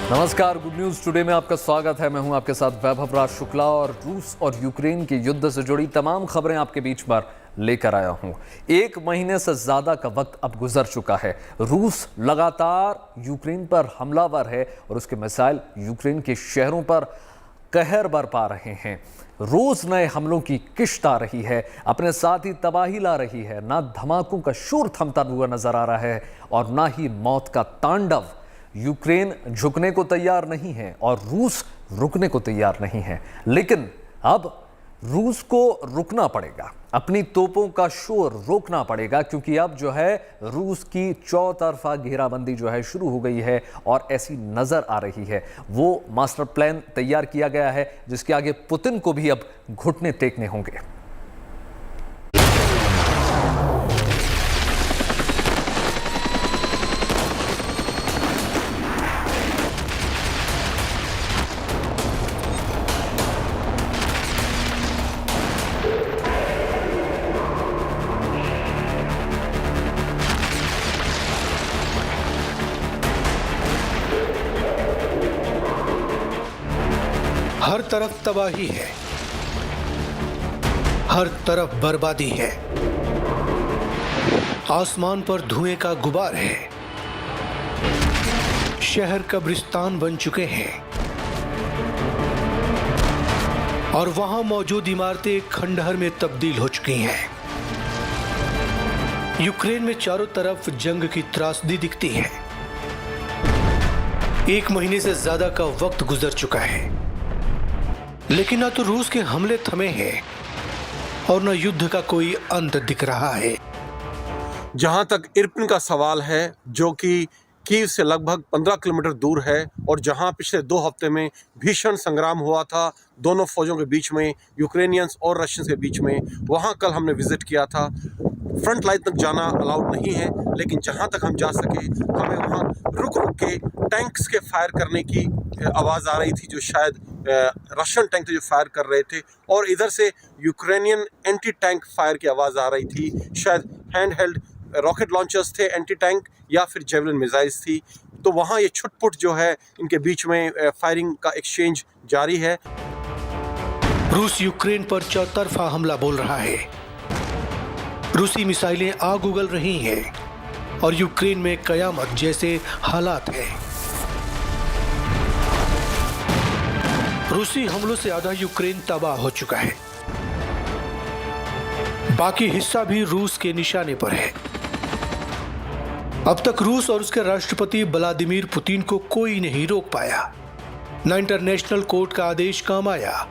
नमस्कार, good news today में आपका स्वागत है। मैं हूं आपके साथ वैभव राज शुक्ला और रूस और यूक्रेन के युद्ध से जुड़ी तमाम खबरें आपके बीच पर लेकर आया हूं। 1 महीने से ज्यादा का वक्त अब गुजर चुका है। रूस लगातार यूक्रेन पर हमलावर है और उसके मिसाइल यूक्रेन के शहरों पर कहर बरपा रहे हैं। रोज नए हमलों की किश्त आ रही है, अपने साथ ही तबाही ला रही है। ना धमाकों का शोर थमता हुआ नजर आ रहा है और ना ही मौत का तांडव। यूक्रेन झुकने को तैयार नहीं है और रूस रुकने को तैयार नहीं है, लेकिन अब रूस को रुकना पड़ेगा, अपनी तोपों का शोर रोकना पड़ेगा, क्योंकि अब जो है रूस की चौतरफा घेराबंदी जो है शुरू हो गई है और ऐसी नजर आ रही है। वो मास्टर प्लान तैयार किया गया है जिसके आगे पुतिन को भी अब घुटने टेकने होंगे। हर तरफ तबाही है, हर तरफ बर्बादी है, आसमान पर धुएं का गुबार है, शहर कब्रिस्तान बन चुके हैं और वहां मौजूद इमारतें खंडहर में तब्दील हो चुकी हैं। यूक्रेन में चारों तरफ जंग की त्रासदी दिखती है। 1 महीने से ज्यादा का वक्त गुजर चुका है, लेकिन ना तो रूस के हमले थमे हैं और न युद्ध का कोई अंत दिख रहा है। जहां तक इरपिन का सवाल है, जो कि कीव से लगभग 15 किलोमीटर दूर है और जहां पिछले 2 हफ्ते में भीषण संग्राम हुआ था दोनों फौजों के बीच में, यूक्रेनियंस और रशियंस के बीच में, वहां कल हमने विजिट किया था। फ्रंट लाइन तक जाना अलाउड नहीं है, लेकिन जहां तक हम जा सके हमें वहां रुक रुक के टैंक्स के फायर करने की आवाज़ आ रही थी, जो शायद रशियन टैंक थे जो फायर कर रहे थे, और इधर से यूक्रेनियन एंटी टैंक फायर की आवाज़ आ रही थी। शायद हैंड हेल्ड रॉकेट लॉन्चर्स थे एंटी टैंक, या फिर जेवलिन मिसाइल्स थी। तो वहाँ ये छुटपुट जो है इनके बीच में फायरिंग का एक्सचेंज जारी है। रूस यूक्रेन पर चौतरफा हमला बोल रहा है। रूसी मिसाइलें आग उगल रही हैं और यूक्रेन में कयामत जैसे हालात हैं। रूसी हमलों से आधा यूक्रेन तबाह हो चुका है, बाकी हिस्सा भी रूस के निशाने पर है। अब तक रूस और उसके राष्ट्रपति व्लादिमीर पुतिन को कोई नहीं रोक पाया। न इंटरनेशनल कोर्ट का आदेश काम आया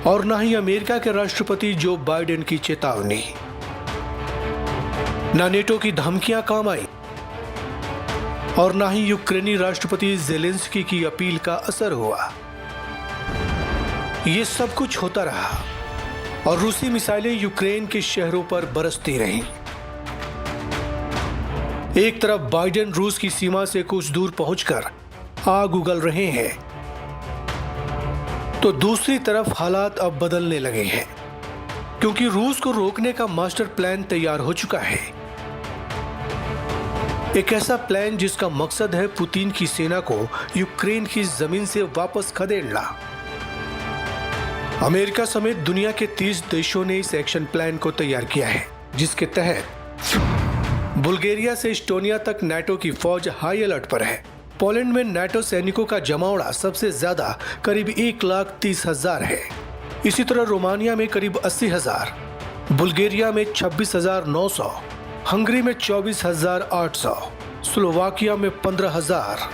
और न ही अमेरिका के राष्ट्रपति जो बाइडेन की चेतावनी, न नेटो की धमकियां काम आई और न ही यूक्रेनी राष्ट्रपति जेलेंस्की की अपील का असर हुआ। ये सब कुछ होता रहा और रूसी मिसाइलें यूक्रेन के शहरों पर बरसती रहीं। एक तरफ बाइडेन रूस की सीमा से कुछ दूर पहुंचकर आग उगल रहे हैं, तो दूसरी तरफ हालात अब बदलने लगे हैं, क्योंकि रूस को रोकने का मास्टर प्लान तैयार हो चुका है। एक ऐसा प्लान जिसका मकसद है पुतिन की सेना को यूक्रेन की जमीन से वापस खदेड़ना। अमेरिका समेत दुनिया के 30 देशों ने इस एक्शन प्लान को तैयार किया है, जिसके तहत बुल्गारिया से एस्टोनिया तक नाटो की फौज हाई अलर्ट पर है। पोलैंड में नाटो सैनिकों का जमावड़ा सबसे ज्यादा करीब 1,30,000 है। इसी तरह रोमानिया में करीब 80,000, बुल्गारिया में 26,900, हंगरी में 24,800, स्लोवाकिया में 15,000,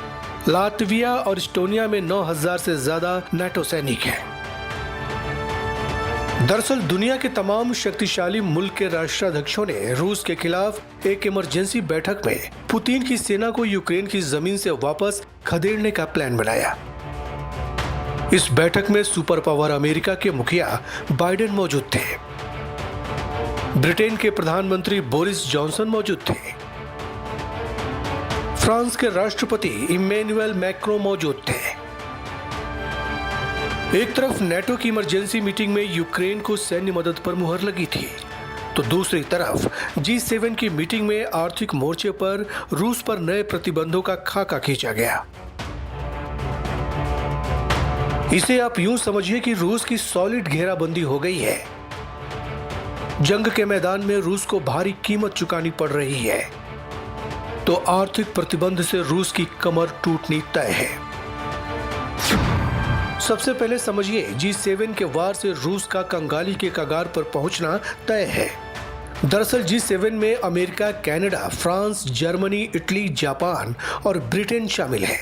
लातविया और एस्टोनिया में 9,000 से ज्यादा नाटो सैनिक हैं। दरअसल दुनिया के तमाम शक्तिशाली मुल्क के राष्ट्राध्यक्षों ने रूस के खिलाफ एक इमरजेंसी बैठक में पुतिन की सेना को यूक्रेन की जमीन से वापस खदेड़ने का प्लान बनाया। इस बैठक में सुपर पावर अमेरिका के मुखिया बाइडेन मौजूद थे, ब्रिटेन के प्रधानमंत्री बोरिस जॉनसन मौजूद थे, फ्रांस के राष्ट्रपति इमैनुअल मैक्रों मौजूद थे। एक तरफ नेटो की इमरजेंसी मीटिंग में यूक्रेन को सैन्य मदद पर मुहर लगी थी, तो दूसरी तरफ G7 की मीटिंग में आर्थिक मोर्चे पर रूस पर नए प्रतिबंधों का खाका खींचा गया। इसे आप यूं समझिए कि रूस की सॉलिड घेराबंदी हो गई है। जंग के मैदान में रूस को भारी कीमत चुकानी पड़ रही है, तो आर्थिक प्रतिबंध से रूस की कमर टूटनी तय है। सबसे पहले समझिए, G7 के वार से रूस का कंगाली के कगार पर पहुंचना तय है। दरअसल G7 में America, Canada, France, Germany, Italy, Japan और ब्रिटेन शामिल है।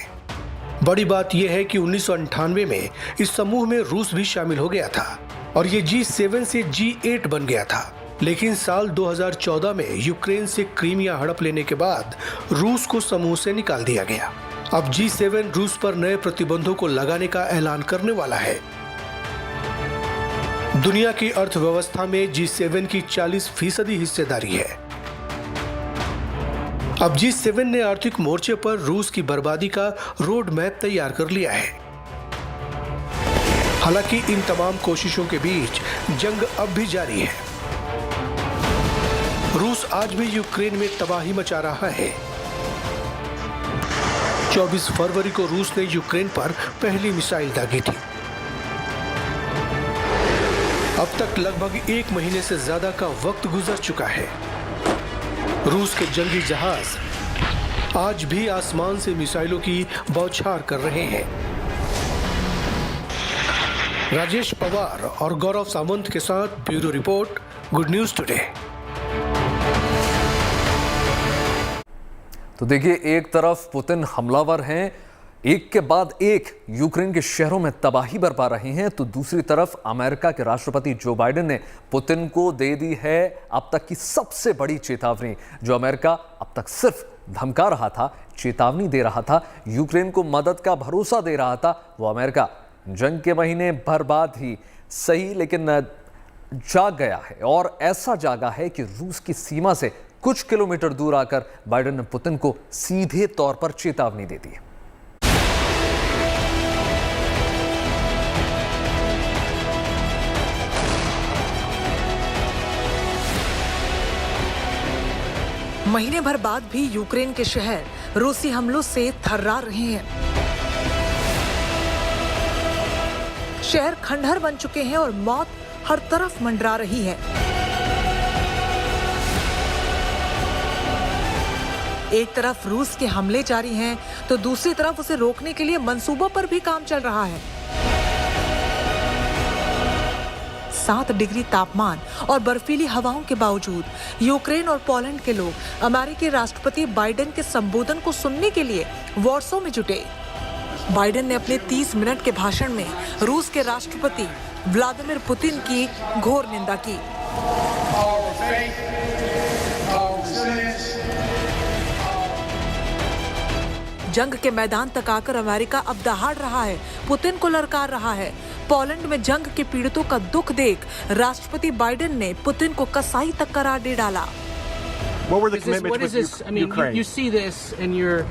बड़ी बात यह है कि 1998 में इस समूह में रूस भी शामिल हो गया था और ये G7 से G8 बन गया था। लेकिन साल 2014 में यूक्रेन से क्रीमिया हड़प लेने के बाद रूस को समूह से निकाल दिया गया। अब G7 रूस पर नए प्रतिबंधों को लगाने का ऐलान करने वाला है। दुनिया की अर्थव्यवस्था में G7 की 40% हिस्सेदारी है। अब G7 ने आर्थिक मोर्चे पर रूस की बर्बादी का रोड मैप तैयार कर लिया है। हालांकि इन तमाम कोशिशों के बीच जंग अब भी जारी है। रूस आज भी यूक्रेन में तबाही मचा रहा है। 24 फरवरी को रूस ने यूक्रेन पर पहली मिसाइल दागी थी। अब तक लगभग 1 महीने से ज्यादा का वक्त गुजर चुका है। रूस के जंगी जहाज आज भी आसमान से मिसाइलों की बौछार कर रहे हैं। राजेश पवार और गौरव सावंत के साथ bureau report, good news today. तो देखिए, एक तरफ पुतिन हमलावर हैं, एक के बाद एक यूक्रेन के शहरों में तबाही बरपा रहे हैं, तो दूसरी तरफ अमेरिका के राष्ट्रपति जो बाइडेन ने पुतिन को दे दी है अब तक की सबसे बड़ी चेतावनी। जो अमेरिका अब तक सिर्फ धमका रहा था, चेतावनी दे रहा था, यूक्रेन को मदद का भरोसा दे रहा था, वो अमेरिका जंग के महीने भर बाद ही सही लेकिन जाग गया है। और ऐसा जागा है कि रूस की सीमा से कुछ किलोमीटर दूर आकर बाइडेन ने पुतिन को सीधे तौर पर चेतावनी दे दी। महीने भर बाद भी यूक्रेन के शहर रूसी हमलों से थर्रा रहे हैं। शहर खंडहर बन चुके हैं और मौत हर तरफ मंडरा रही है। एक तरफ रूस के हमले जारी हैं, तो दूसरी तरफ उसे रोकने के लिए मंसूबों पर भी काम चल रहा है। 7 डिग्री तापमान और बर्फीली हवाओं के बावजूद यूक्रेन और पोलैंड के लोग अमेरिकी राष्ट्रपति बाइडेन के संबोधन को सुनने के लिए वॉर्सो में जुटे। बाइडेन ने अपने 30 मिनट के भाषण में रूस के राष्ट्रपति व्लादिमीर पुतिन की घोर निंदा की। जंग के मैदान तक आकर अमेरिका अब दहाड़ रहा है, पुतिन को ललकार रहा है। पोलैंड में जंग के पीड़ितों का दुख देख राष्ट्रपति बाइडेन ने पुतिन को कसाई तक करार दे डाला। What were the commitments with Ukraine? I mean, you see this and you're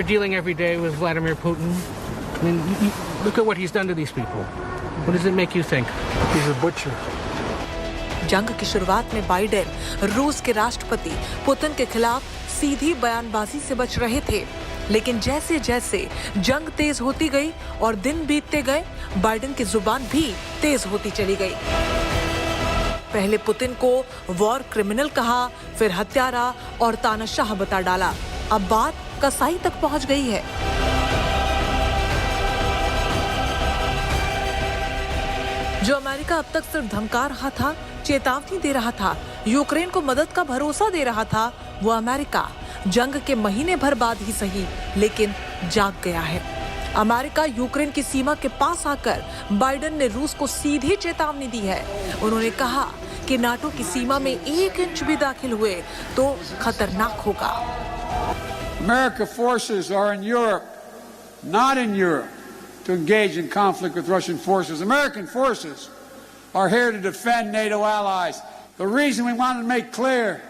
dealing every day with Vladimir Putin. I mean, look at what he's done to these people. What does it make you think? He's a butcher. जंग की शुरुआत में Biden रूस के राष्ट्रपति Putin के खिलाफ सीधी बयानबाजी से बच रहे थे, लेकिन जैसे जैसे जंग तेज होती गई और दिन बीतते गए, बाइडेन की जुबान भी तेज होती चली गई। पहले पुतिन को वॉर क्रिमिनल कहा, फिर हत्यारा और तानाशाह बता डाला। अब बात कसाई तक पहुंच गई है। जो अमेरिका अब तक सिर्फ धमका रहा था, चेतावनी दे रहा था, यूक्रेन को मदद का भरोसा दे रहा था, वो अमेरिका जंग के महीने भर बाद ही सही लेकिन जाग गया है। अमेरिका यूक्रेन की सीमा के पास आकर बाइडेन ने रूस को सीधी चेतावनी दी है। उन्होंने कहा कि नाटो की सीमा में 1 इंच भी दाखिल हुए तो खतरनाक होगा। American forces are in Europe, not in Europe, to engage in conflict with Russian forces. American forces are here to defend NATO allies. The reason we want to make clear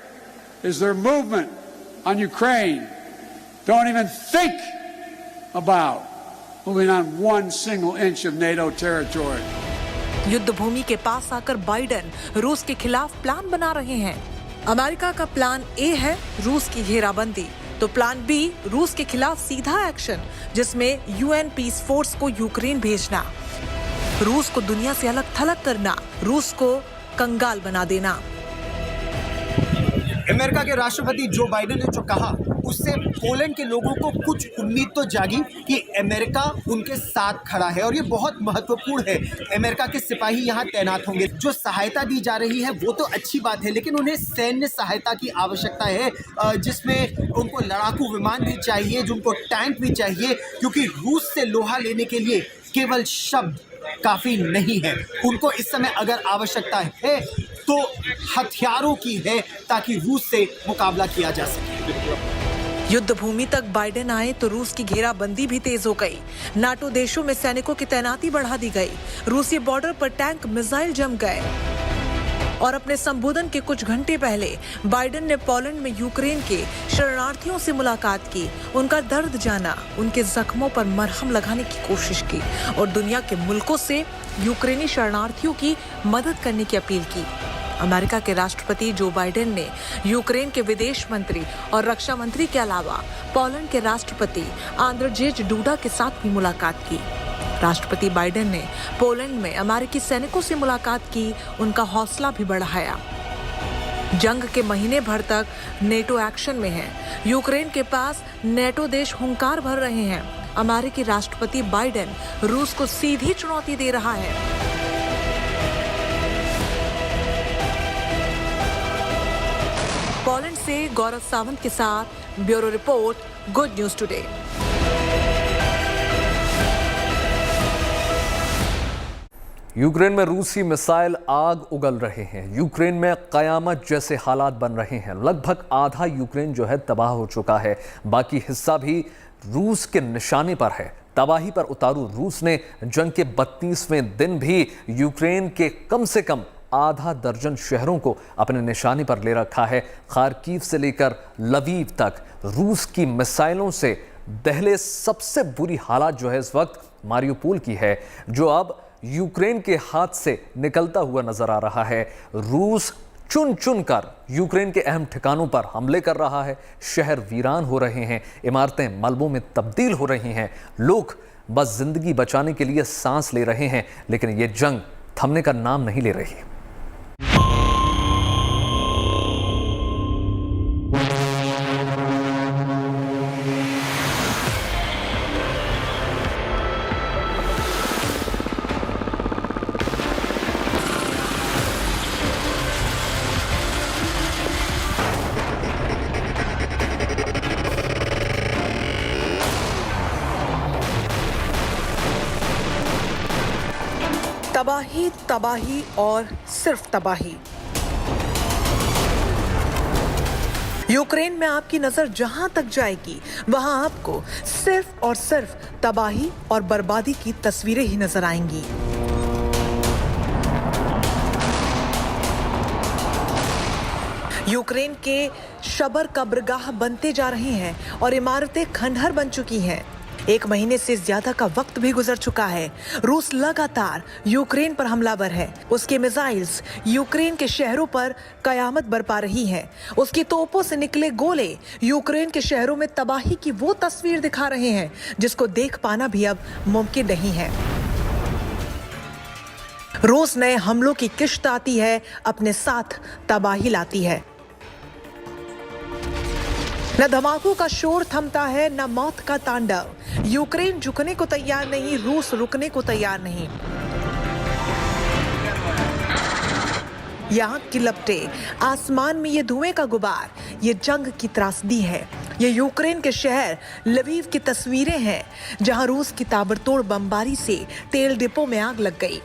is their movement on Ukraine don't even think about moving on one single inch of NATO territory. युद्ध भूमि के पास आकर Biden रूस के खिलाफ plan बना रहे हैं। America का प्लान ए है रूस की घेराबंदी, तो प्लान बी रूस के खिलाफ सीधा एक्शन, जिसमें यूएन पीस फोर्स को यूक्रेन भेजना, रूस को दुनिया से अलग थलग करना, रूस को कंगाल बना देना। अमेरिका के राष्ट्रपति जो बाइडेन ने जो कहा, उससे पोलैंड के लोगों को कुछ उम्मीद तो जागी कि अमेरिका उनके साथ खड़ा है, और ये बहुत महत्वपूर्ण है। अमेरिका के सिपाही यहाँ तैनात होंगे। जो सहायता दी जा रही है वो तो अच्छी बात है, लेकिन उन्हें सैन्य सहायता की आवश्यकता है, जिसमें उनको लड़ाकू विमान भी चाहिए, जिनको टैंक भी चाहिए, क्योंकि रूस से लोहा लेने के लिए केवल शब्द काफी नहीं है। उनको इस समय अगर आवश्यकता है तो हथियारों की है, ताकि रूस से मुकाबला किया जा सके। युद्ध भूमि तक बाइडेन आए तो रूस की घेराबंदी भी तेज हो गई। नाटो देशों में सैनिकों की तैनाती बढ़ा दी गई। रूसी बॉर्डर पर टैंक मिसाइल जम गए। और अपने संबोधन के कुछ घंटे पहले बाइडेन ने पोलैंड में यूक्रेन के शरणार्थियों से मुलाकात की, उनका दर्द जाना, उनके जख्मों पर मरहम लगाने की कोशिश की और दुनिया के मुल्कों से यूक्रेनी शरणार्थियों की मदद करने की अपील की। अमेरिका के राष्ट्रपति जो बाइडेन ने यूक्रेन के विदेश मंत्री और रक्षा मंत्री के अलावा पोलैंड के राष्ट्रपति आंद्रजेज डूडा के साथ भी मुलाकात की। राष्ट्रपति बाइडेन ने पोलैंड में अमेरिकी सैनिकों से मुलाकात की, उनका हौसला भी बढ़ाया। जंग के महीने भर तक नेटो एक्शन में है। यूक्रेन के पास नेटो देश हुंकार भर रहे हैं। अमेरिकी राष्ट्रपति बाइडेन रूस को सीधी चुनौती दे रहा है। पोलैंड से गौरव सावंत के साथ bureau report, good news today. Ukraine में रूसी मिसाइल आग उगल रहे हैं। यूक्रेन में कयामत जैसे हालात बन रहे हैं। लगभग आधा यूक्रेन जो है तबाह हो चुका है, बाकी हिस्सा भी रूस के निशाने पर है। तबाही पर उतारू रूस ने जंग के 32वें दिन भी यूक्रेन के कम से कम आधा दर्जन शहरों को अपने निशाने पर ले रखा है। खार्किव से लेकर लवीव तक रूस की मिसाइलों से दहले सबसे बुरी हालात जो है इस वक्त मारियोपोल की है, जो अब यूक्रेन के हाथ से निकलता हुआ नजर आ रहा है। रूस चुन चुन कर यूक्रेन के अहम ठिकानों पर हमले कर रहा है। शहर वीरान हो रहे हैं, इमारतें मलबों में तब्दील हो रही हैं। लोग बस जिंदगी बचाने के लिए सांस ले रहे हैं, लेकिन ये जंग थमने का नाम नहीं ले रही। तबाही, तबाही और सिर्फ तबाही। यूक्रेन में आपकी नजर जहां तक जाएगी, वहां आपको सिर्फ और सिर्फ तबाही और बर्बादी की तस्वीरें ही नजर आएंगी। यूक्रेन के शबर कब्रगाह बनते जा रहे हैं और इमारतें खंडहर बन चुकी हैं। 1 महीने से ज्यादा का वक्त भी गुजर चुका है। रूस लगातार यूक्रेन पर हमलावर है। उसके मिसाइल्स यूक्रेन के शहरों पर कयामत बरपा रही हैं। उसकी तोपों से निकले गोले यूक्रेन के शहरों में तबाही की वो तस्वीर दिखा रहे हैं जिसको देख पाना भी अब मुमकिन नहीं है। रोज नए हमलों की किश्त आती है, अपने साथ तबाही लाती है। न धमाकों का शोर थमता है, न मौत का तांडव। यूक्रेन झुकने को तैयार नहीं, रूस रुकने को तैयार नहीं। यहाँ की लपटें, आसमान में ये धुएं का गुबार, ये जंग की त्रासदी है। ये यूक्रेन के शहर लवीव की तस्वीरें हैं, जहां रूस की ताबड़तोड़ बमबारी से तेल डिपो में आग लग गई।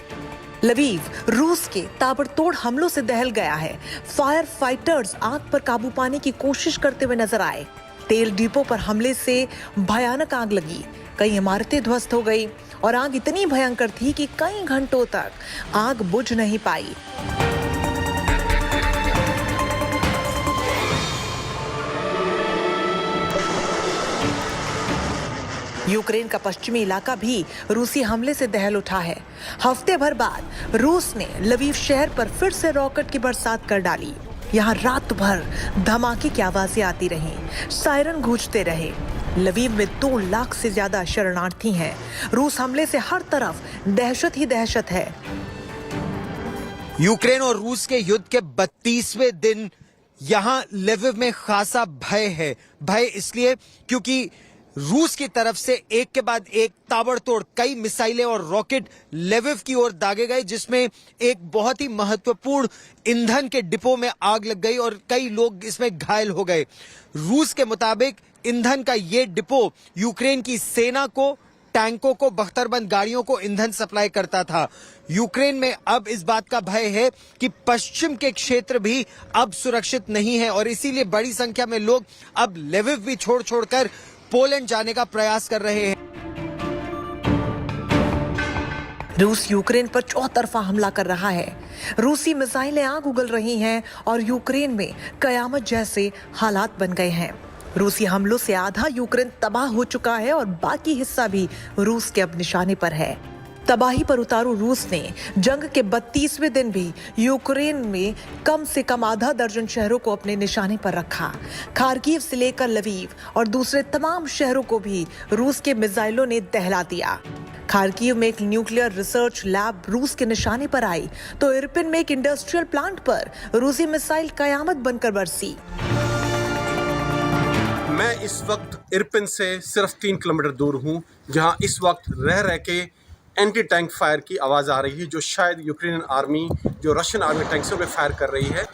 लवीव रूस के ताबड़तोड़ हमलों से दहल गया है। फायर फाइटर्स आग पर काबू पाने की कोशिश करते हुए नजर आए। तेल डिपो पर हमले से भयानक आग लगी, कई इमारतें ध्वस्त हो गई और आग इतनी भयंकर थी कि कई घंटों तक आग बुझ नहीं पाई। यूक्रेन का पश्चिमी इलाका भी रूसी हमले से दहल उठा है। हफ्ते भर बाद रूस ने लवीव शहर पर फिर से रॉकेट की बरसात कर डाली। यहाँ रात भर धमाके की आवाजें आती रहीं, सायरन गूंजते रहे। लवीव में 2 लाख से ज्यादा शरणार्थी हैं। रूस हमले से हर तरफ दहशत ही दहशत है। यूक्रेन और रूस के युद्ध के 32वें दिन यहाँ लवीव में खासा भय है। भय इसलिए क्योंकि रूस की तरफ से एक के बाद एक ताबड़तोड़ कई मिसाइलें और रॉकेट लवीव की ओर दागे गए, जिसमें एक बहुत ही महत्वपूर्ण ईंधन के डिपो में आग लग गई और कई लोग इसमें घायल हो गए। रूस के मुताबिक ईंधन का ये डिपो यूक्रेन की सेना को, टैंकों को, बख्तरबंद गाड़ियों को ईंधन सप्लाई करता था। यूक्रेन में अब इस बात का भय है कि पश्चिम के क्षेत्र भी अब सुरक्षित नहीं है और इसीलिए बड़ी संख्या में लोग अब लवीव भी छोड़कर पोलैंड जाने का प्रयास कर रहे हैं। रूस यूक्रेन पर चौतरफा हमला कर रहा है। रूसी मिसाइलें आग उगल रही हैं और यूक्रेन में कयामत जैसे हालात बन गए हैं। रूसी हमलों से आधा यूक्रेन तबाह हो चुका है और बाकी हिस्सा भी रूस के अब निशाने पर है। तबाही पर उतारू रूस ने जंग के 32वें दिन भी यूक्रेन में कम से कम आधा दर्जन शहरों को अपने निशाने पर रखा। खार्किव से लेकर लवीव और दूसरे तमाम शहरों को भी रूस के मिसाइलों ने दहला दिया। खार्किव में एक न्यूक्लियर रिसर्च लैब रूस के निशाने पर आई तो इरपिन में एक इंडस्ट्रियल प्लांट पर रूसी मिसाइल कयामत बनकर बरसी। मैं इस वक्त इरपिन से सिर्फ 3 किलोमीटर दूर हूँ, जहाँ इस वक्त रह के एंटी टैंक फायर की आवाज़ आ रही है, जो शायद यूक्रेनियन आर्मी जो रशियन आर्मी टैंक्सों पे फायर कर रही है।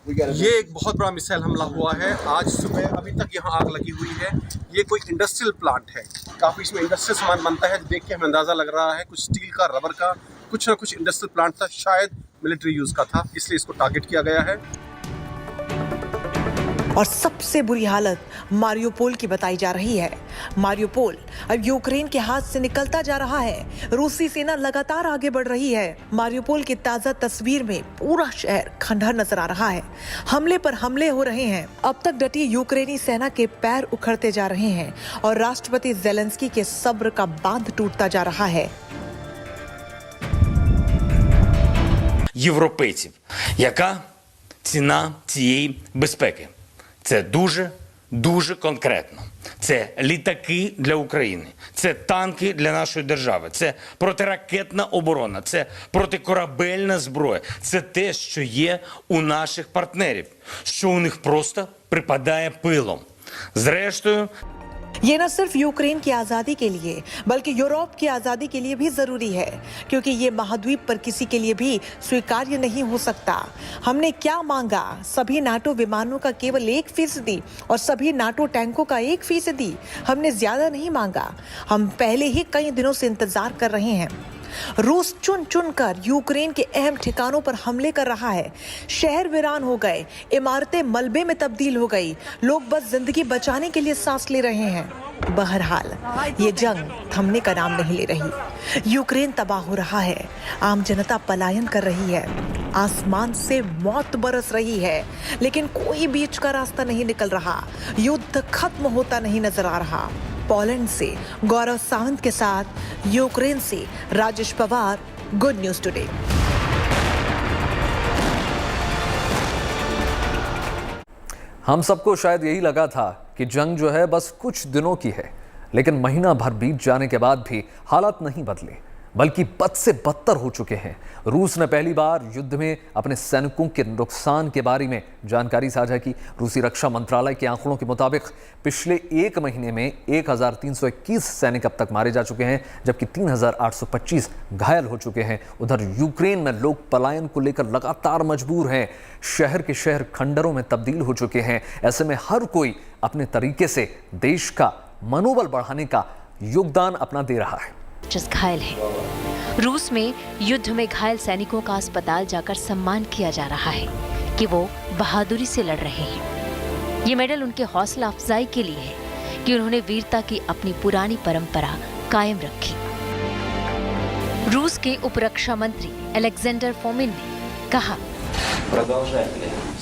ये एक बहुत बड़ा मिसाइल हमला हुआ है आज सुबह। अभी तक यहाँ आग लगी हुई है। ये कोई इंडस्ट्रियल प्लांट है, काफ़ी इसमें इंडस्ट्रियल सामान बनता है। देख के हमें अंदाज़ा लग रहा है कुछ स्टील का, रबर का, कुछ ना कुछ इंडस्ट्रियल प्लांट था, शायद मिलिट्री यूज़ का था, इसलिए इसको टारगेट किया गया है। और सबसे बुरी हालत मारियोपोल की बताई जा रही है। मारियोपोल अब यूक्रेन के हाथ से निकलता जा रहा है। रूसी सेना लगातार आगे बढ़ रही है। मारियोपोल की ताजा तस्वीर में पूरा शहर खंडहर नजर आ रहा है। हमले पर हमले हो रहे हैं। अब तक डटी यूक्रेनी सेना के पैर उखड़ते जा रहे हैं और राष्ट्रपति ज़ेलेंस्की के सब्र का बांध टूटता जा रहा है। європейців. Яка ціна цієї безпеки? Це дуже конкретно. Це літаки для України, це танки для нашої держави, це протиракетна оборона, це протикорабельна зброя. Це те, що є у наших партнерів, що у них просто припадає пилом. Зрештою, ये न सिर्फ यूक्रेन की आजादी के लिए बल्कि यूरोप की आजादी के लिए भी जरूरी है, क्योंकि ये महाद्वीप पर किसी के लिए भी स्वीकार्य नहीं हो सकता। हमने क्या मांगा? सभी नाटो विमानों का केवल 1% और सभी नाटो टैंकों का 1%। हमने ज्यादा नहीं मांगा। हम पहले ही कई दिनों से इंतजार कर रहे हैं। रूस चुन चुन कर यूक्रेन के अहम ठिकानों पर हमले कर रहा है। शहर वीरान हो गए, इमारतें मलबे में तब्दील हो गई। लोग बस जिंदगी बचाने के लिए सांस ले रहे हैं। बहरहाल ये जंग थमने का नाम नहीं ले रही। यूक्रेन तबाह हो रहा है, आम जनता पलायन कर रही है, आसमान से मौत बरस रही है, लेकिन कोई बीच का रास्ता नहीं निकल रहा। युद्ध खत्म होता नहीं नजर आ रहा। पोलैंड से गौरव सावंत के साथ यूक्रेन से Rajesh Pawar, good news today. हम सबको शायद यही लगा था कि जंग जो है बस कुछ दिनों की है, लेकिन महीना भर बीत जाने के बाद भी हालात नहीं बदले, बल्कि बद से बदतर हो चुके हैं। रूस ने पहली बार युद्ध में अपने सैनिकों के नुकसान के बारे में जानकारी साझा की। रूसी रक्षा मंत्रालय के आंकड़ों के मुताबिक पिछले 1 महीने में 1321 सैनिक अब तक मारे जा चुके हैं, जबकि 3825 घायल हो चुके हैं। उधर यूक्रेन में लोग पलायन को लेकर लगातार मजबूर हैं। शहर के शहर खंडरों में तब्दील हो चुके हैं। ऐसे में हर कोई अपने तरीके से देश का मनोबल बढ़ाने का योगदान अपना दे रहा है। घायल है। रूस में युद्ध में घायल सैनिकों का अस्पताल जाकर सम्मान किया जा रहा है कि वो बहादुरी से लड़ रहे हैं। ये मेडल उनके हौसला अफजाई के लिए है कि उन्होंने वीरता की अपनी पुरानी परंपरा कायम रखी। रूस के उपरक्षा मंत्री अलेक्जेंडर फोमिन ने कहा,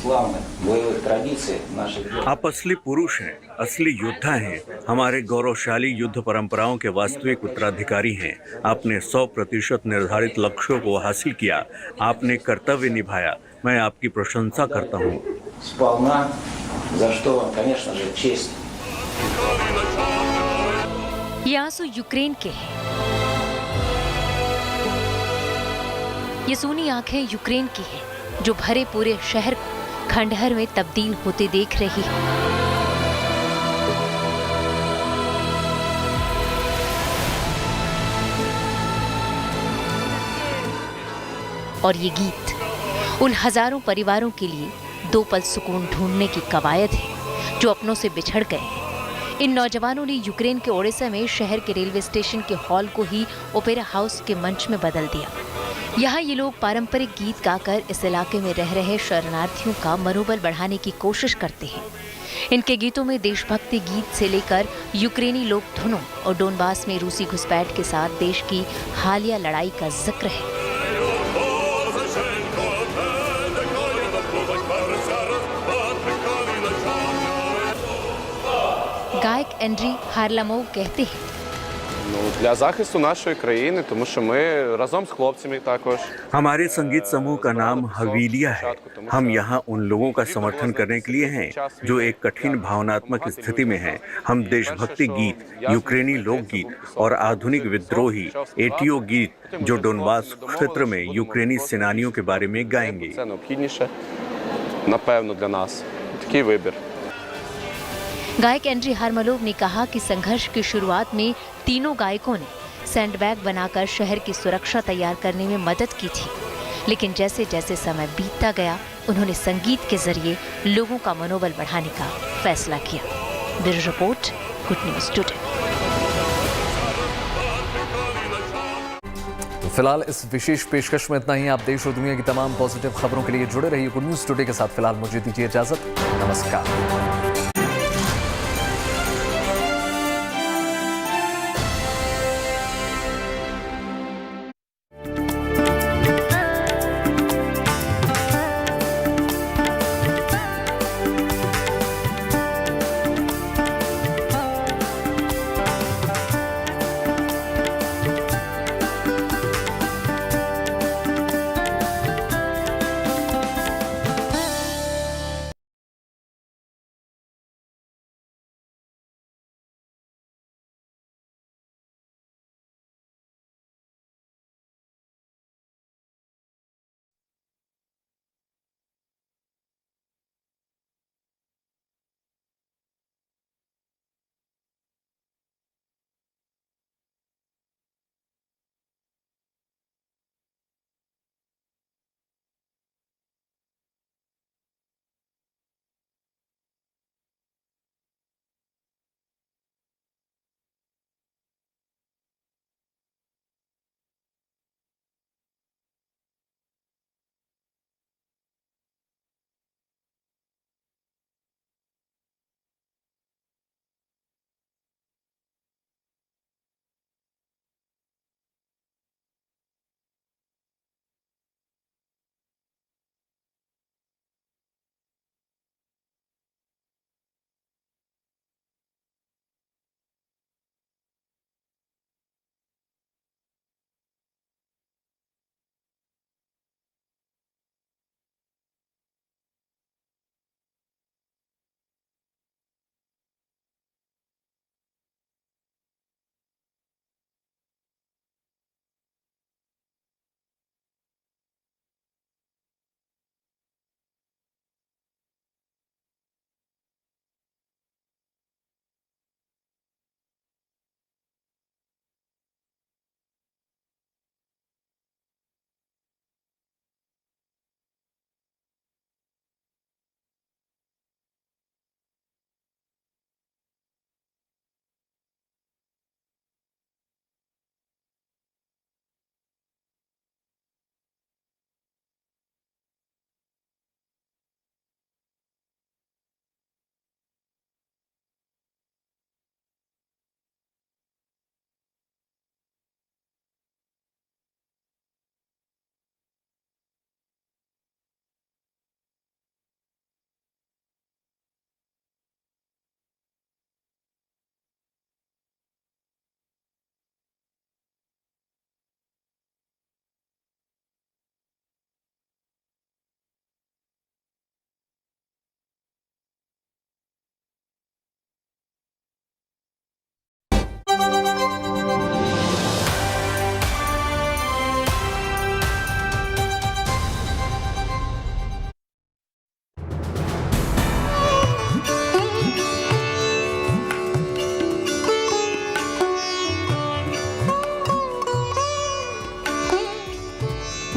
славных боевых традиций наших детей. आप असली पुरुष हैं, असली योद्धा हैं, हमारे गौरवशाली युद्ध परंपराओं के वास्तविक उत्तराधिकारी हैं। आपने 100% निर्धारित लक्ष्यों को हासिल किया, आपने कर्तव्य निभाया। मैं आपकी प्रशंसा करता हूँ। Сполна, за что вам, конечно же, честь. ये आंसू यूक्रेन के हैं। ये सूनी आंखें यूक्रेन की हैं, जो भरे पूरे शहर को खंडहर में तब्दील होते देख रही है। और ये गीत उन हजारों परिवारों के लिए 2 पल सुकून ढूंढने की कवायद है जो अपनों से बिछड़ गए हैं। इन नौजवानों ने यूक्रेन के ओडेसा में शहर के रेलवे स्टेशन के हॉल को ही ओपेरा हाउस के मंच में बदल दिया। यहाँ ये लोग पारंपरिक गीत गाकर इस इलाके में रह रहे शरणार्थियों का मनोबल बढ़ाने की कोशिश करते हैं। इनके गीतों में देशभक्ति गीत से लेकर यूक्रेनी लोक धुनों और डोनबास में रूसी घुसपैठ के साथ देश की हालिया लड़ाई का जिक्र है। गायक एंड्री हार्लामोव कहते हैं, для захисту нашої країни, тому що ми разом з хлопцями також. हमारे संगीत समूह का नाम हवीलिया है। हम यहाँ उन लोगों का समर्थन करने के लिए हैं जो एक कठिन भावनात्मक स्थिति में हैं। हम देशभक्ति गीत, यूक्रेनी लोकगीत और आधुनिक विद्रोही एटीओ गीत जो डोनबास क्षेत्र में यूक्रेनी सेनानियों के बारे में गाएंगे। Це необхідніше, напевно, для нас. Такий вибір. गायक एंड्री हार्लामोव ने कहा कि संघर्ष की शुरुआत में तीनों गायकों ने सैंडबैग बनाकर शहर की सुरक्षा तैयार करने में मदद की थी, लेकिन जैसे जैसे समय बीतता गया उन्होंने संगीत के जरिए लोगों का मनोबल बढ़ाने का फैसला किया। Bureau report, good news today. तो फिलहाल इस विशेष पेशकश में इतना ही। आप देश और दुनिया की तमाम पॉजिटिव खबरों के लिए जुड़े रहिए गुड न्यूज टुडे के साथ। फिलहाल मुझे दीजिए इजाजत। नमस्कार।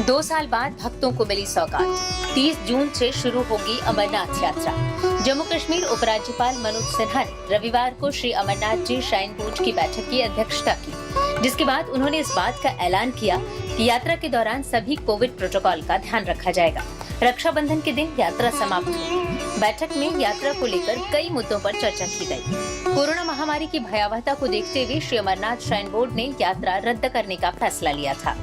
2 साल बाद भक्तों को मिली सौगात। 30 जून से शुरू होगी अमरनाथ यात्रा। जम्मू कश्मीर उपराज्यपाल मनोज सिन्हा ने रविवार को श्री अमरनाथ जी श्राइन बोर्ड की बैठक की अध्यक्षता की, जिसके बाद उन्होंने इस बात का ऐलान किया कि यात्रा के दौरान सभी कोविड प्रोटोकॉल का ध्यान रखा जाएगा। रक्षाबंधन के दिन यात्रा समाप्त हुई। बैठक में यात्रा को लेकर कई मुद्दों पर चर्चा की गई। कोरोना महामारी की भयावहता को देखते हुए श्री अमरनाथ श्राइन बोर्ड ने यात्रा रद्द करने का फैसला लिया था।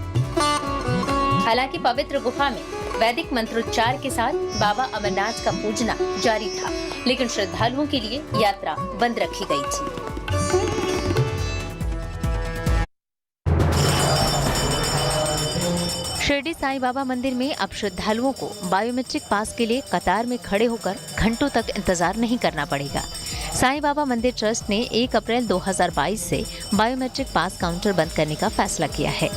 हालांकि पवित्र गुफा में वैदिक मंत्रोच्चार के साथ बाबा अमरनाथ का पूजना जारी था, लेकिन श्रद्धालुओं के लिए यात्रा बंद रखी गई थी। शिरडी साईं बाबा मंदिर में अब श्रद्धालुओं को बायोमेट्रिक पास के लिए कतार में खड़े होकर घंटों तक इंतजार नहीं करना पड़ेगा। साईं बाबा मंदिर ट्रस्ट ने 1 अप्रैल 2022 से बायोमेट्रिक पास काउंटर बंद करने का फैसला किया है।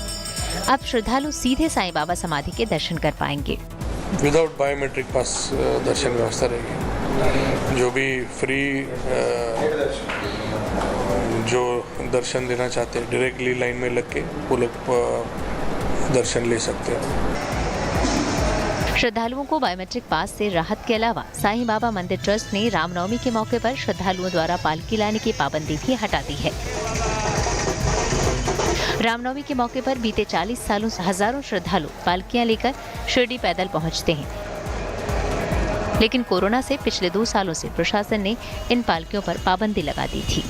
अब श्रद्धालु सीधे साईं बाबा समाधि के दर्शन कर पाएंगे। विदाउट बायोमेट्रिक पास दर्शन व्यवस्था रहेगी। जो भी फ्री जो दर्शन देना चाहते हैं डायरेक्टली लाइन में लग के वो लोग दर्शन ले सकते हैं। श्रद्धालुओं को बायोमेट्रिक पास से राहत के अलावा साईं बाबा मंदिर ट्रस्ट ने रामनवमी के मौके पर श्रद्धालुओं द्वारा पालकी लाने की पाबंदी भी हटा दी है। रामनवमी के मौके पर बीते 40 सालों से हजारों श्रद्धालु पालकियां लेकर शिरडी पैदल पहुंचते हैं, लेकिन कोरोना से पिछले 2 सालों से प्रशासन ने इन पालकियों पर पाबंदी लगा दी थी।